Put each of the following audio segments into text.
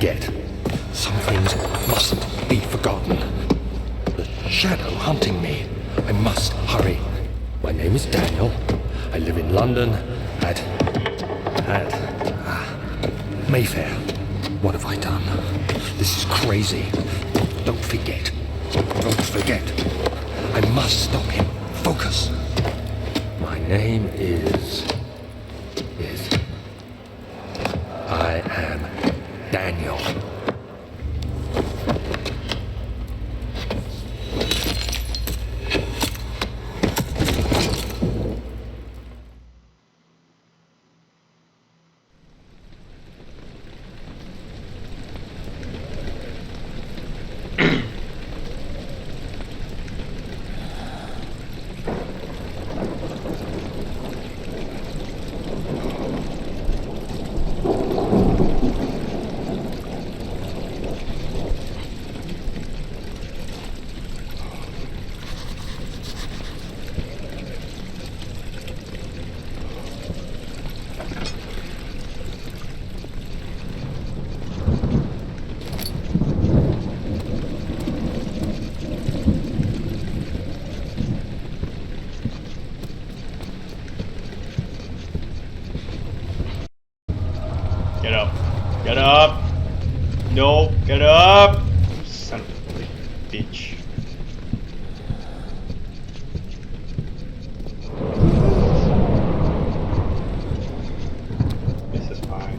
forget. Some things mustn't be forgotten. The shadow hunting me. I must hurry. My name is Daniel. I live in London at Mayfair. What have I done? This is crazy. Don't forget. Don't forget. I must stop him. Focus. My name is... I am Daniel. Get up. Get up. No, get up. Son of a bitch. This is fine.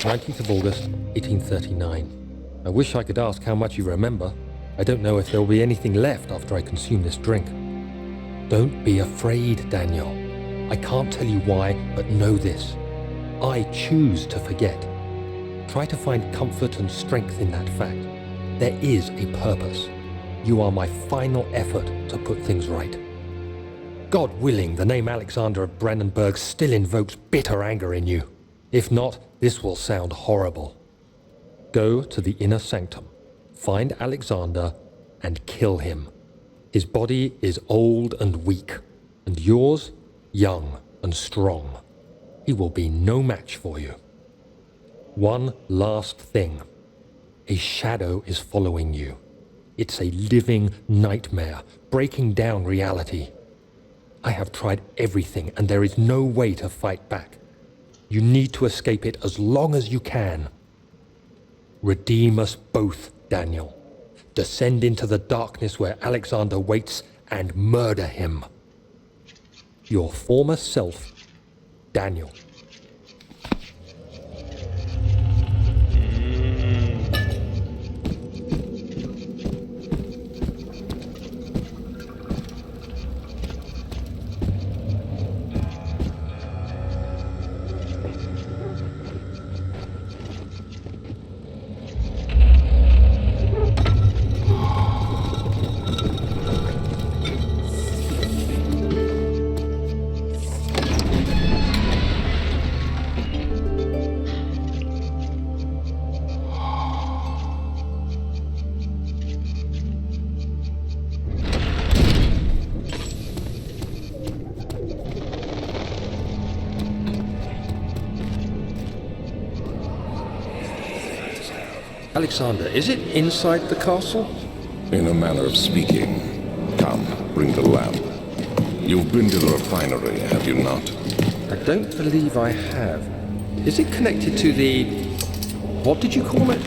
19th of August, 1839. I wish I could ask how much you remember. I don't know if there will be anything left after I consume this drink. Don't be afraid, Daniel. I can't tell you why, but know this. I choose to forget. Try to find comfort and strength in that fact. There is a purpose. You are my final effort to put things right. God willing, the name Alexander of Brandenburg still invokes bitter anger in you. If not, this will sound horrible. Go to the inner sanctum, find Alexander, and kill him. His body is old and weak, and yours, young and strong. He will be no match for you. One last thing. A shadow is following you. It's a living nightmare, breaking down reality. I have tried everything, and there is no way to fight back. You need to escape it as long as you can. Redeem us both, Daniel. Descend into the darkness where Alexander waits and murder him. Your former self, Daniel. Alexander, is it inside the castle? In a manner of speaking. Come, bring the lamp. You've been to the refinery, have you not? I don't believe I have. Is it connected to the... what did you call it?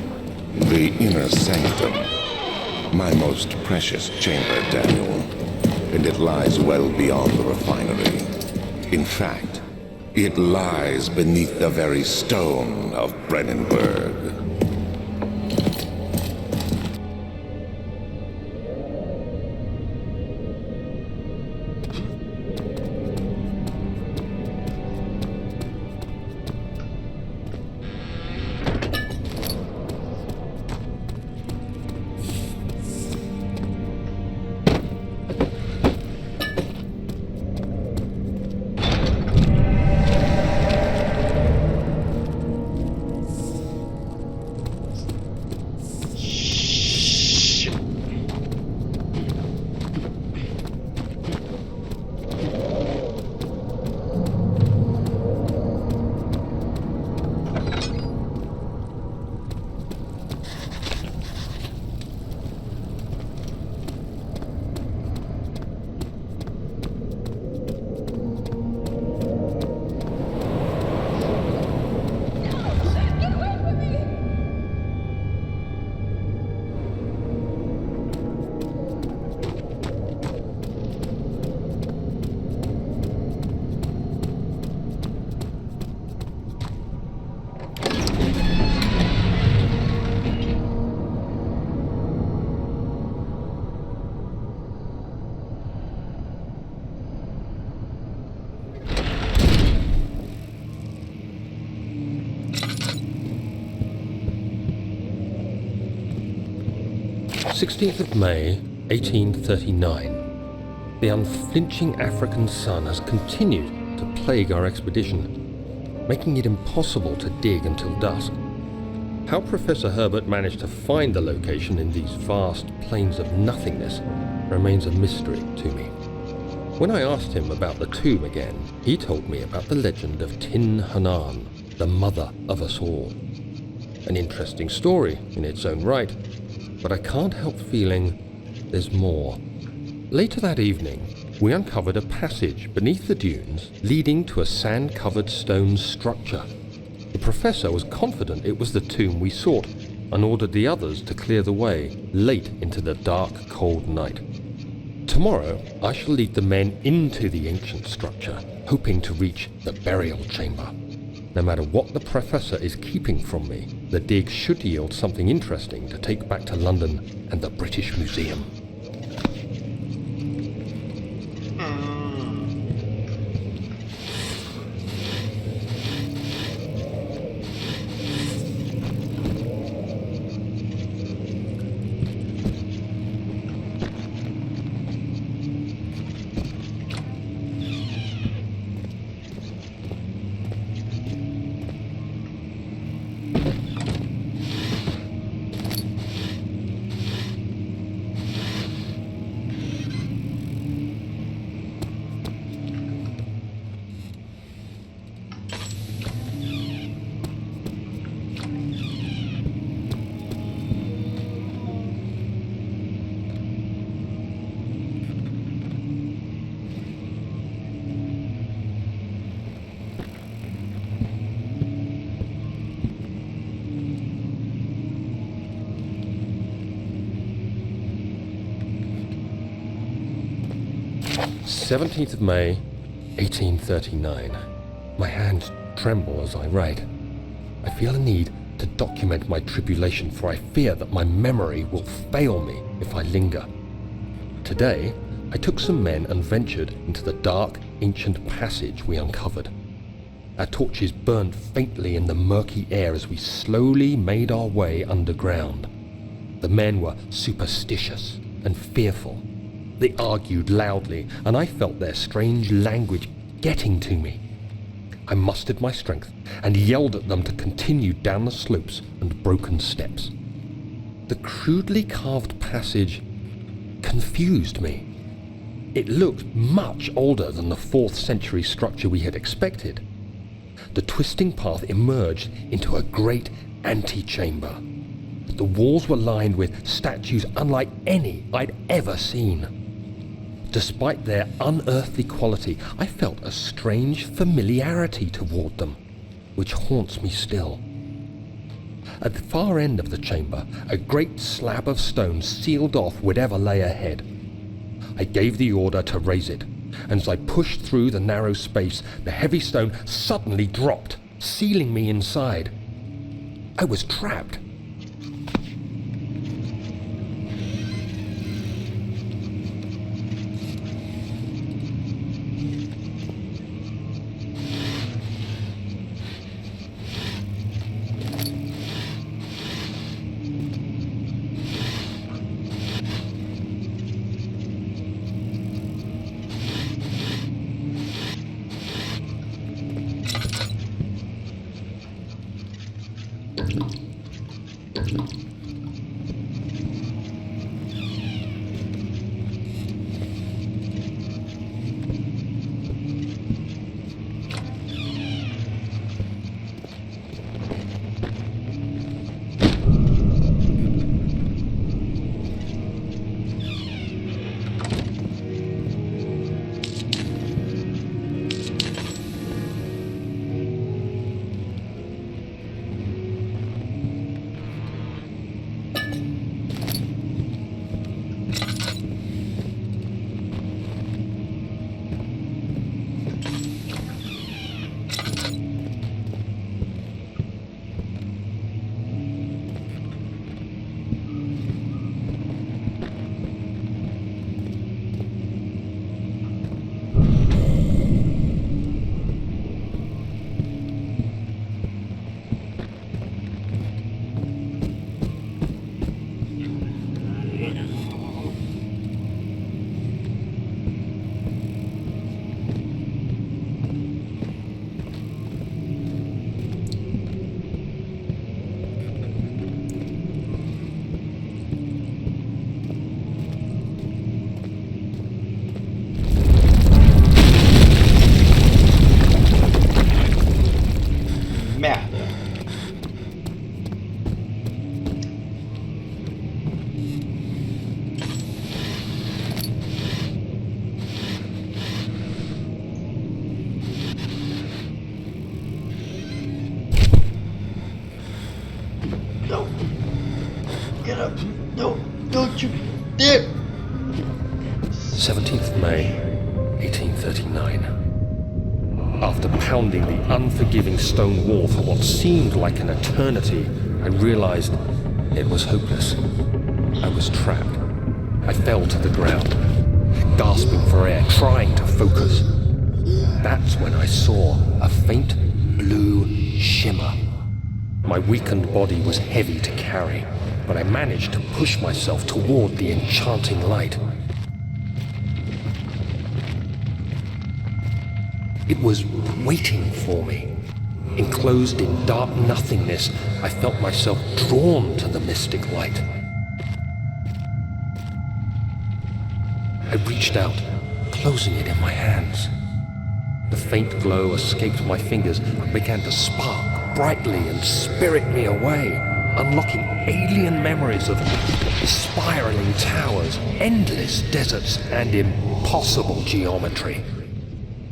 The inner sanctum. My most precious chamber, Daniel. And it lies well beyond the refinery. In fact, it lies beneath the very stone of Brandenburg. May 1839. The unflinching African sun has continued to plague our expedition, making it impossible to dig until dusk. How Professor Herbert managed to find the location in these vast plains of nothingness remains a mystery to me. When I asked him about the tomb again, he told me about the legend of Tin Hanan, the mother of us all. An interesting story in its own right, but I can't help feeling there's more. Later that evening, we uncovered a passage beneath the dunes leading to a sand-covered stone structure. The professor was confident it was the tomb we sought and ordered the others to clear the way late into the dark, cold night. Tomorrow, I shall lead the men into the ancient structure, hoping to reach the burial chamber. No matter what the Professor is keeping from me, the dig should yield something interesting to take back to London and the British Museum. "17th of May, 1839. My hands tremble as I write. I feel a need to document my tribulation, for I fear that my memory will fail me if I linger. Today, I took some men and ventured into the dark, ancient passage we uncovered. Our torches burned faintly in the murky air as we slowly made our way underground. The men were superstitious and fearful. They argued loudly, and I felt their strange language getting to me. I mustered my strength and yelled at them to continue down the slopes and broken steps. The crudely carved passage confused me. It looked much older than the 4th century structure we had expected. The twisting path emerged into a great antechamber. The walls were lined with statues unlike any I'd ever seen. Despite their unearthly quality, I felt a strange familiarity toward them, which haunts me still. At the far end of the chamber, a great slab of stone sealed off whatever lay ahead. I gave the order to raise it, and as I pushed through the narrow space, the heavy stone suddenly dropped, sealing me inside. I was trapped. Get up. No, don't you dare. 17th May, 1839. After pounding the unforgiving stone wall for what seemed like an eternity, I realized it was hopeless. I was trapped. I fell to the ground, gasping for air, trying to focus. That's when I saw a faint blue shimmer. My weakened body was heavy to carry, but I managed to push myself toward the enchanting light. It was waiting for me. Enclosed in dark nothingness, I felt myself drawn to the mystic light. I reached out, closing it in my hands. The faint glow escaped my fingers and began to spark brightly and spirit me away, unlocking alien memories of spiraling towers, endless deserts, and impossible geometry.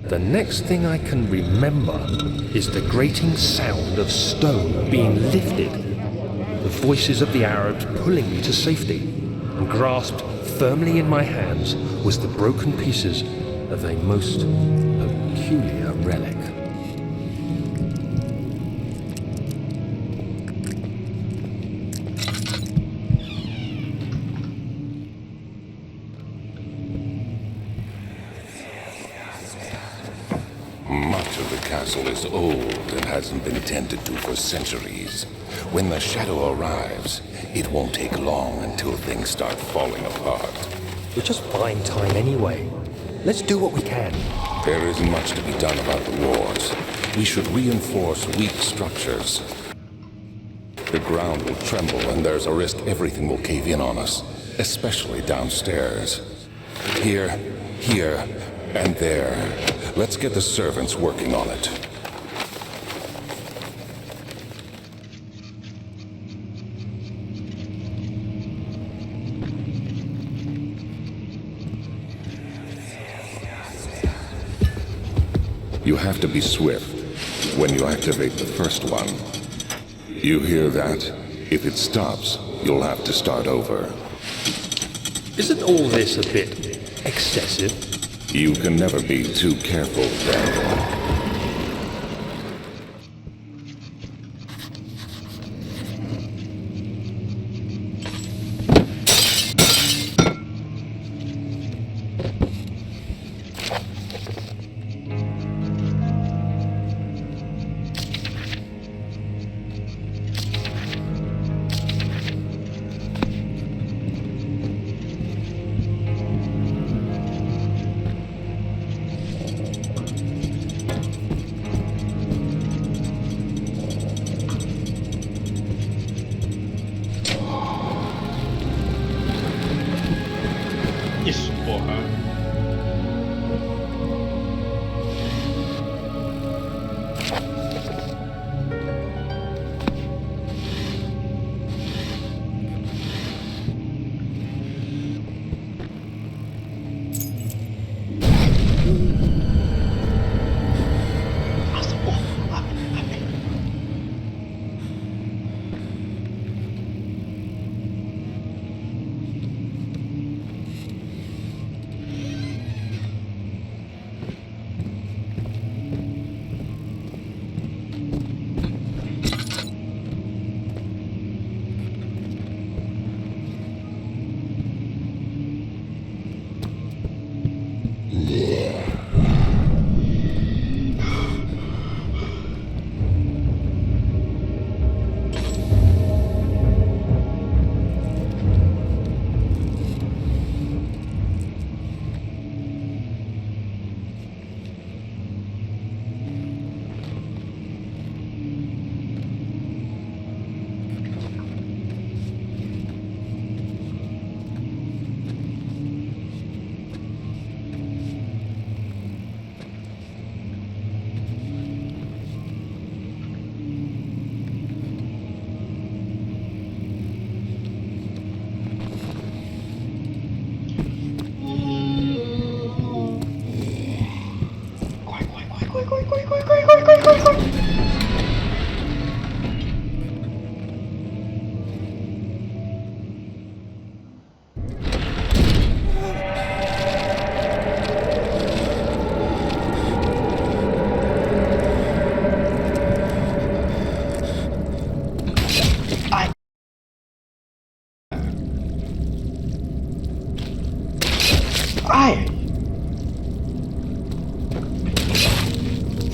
The next thing I can remember is the grating sound of stone being lifted, the voices of the Arabs pulling me to safety, and grasped firmly in my hands was the broken pieces of a most peculiar relic. Much of the castle is old and hasn't been tended to for centuries. When the shadow arrives, it won't take long until things start falling apart. We're just buying time anyway. Let's do what we can. There isn't much to be done about the wars. We should reinforce weak structures. The ground will tremble and there's a risk everything will cave in on us, especially downstairs. Here, and there. Let's get the servants working on it. You have to be swift when you activate the first one. You hear that? If it stops, you'll have to start over. Isn't all this a bit excessive? You can never be too careful, Daniel.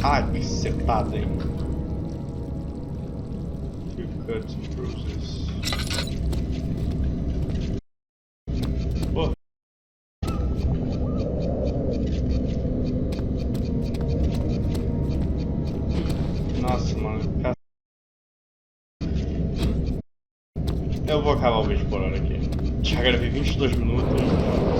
Ai, que setada, hein? Few cuts and bruises. Pô. Nossa, mano. Eu vou acabar o vídeo por hora aqui. Já gravei 22 minutos.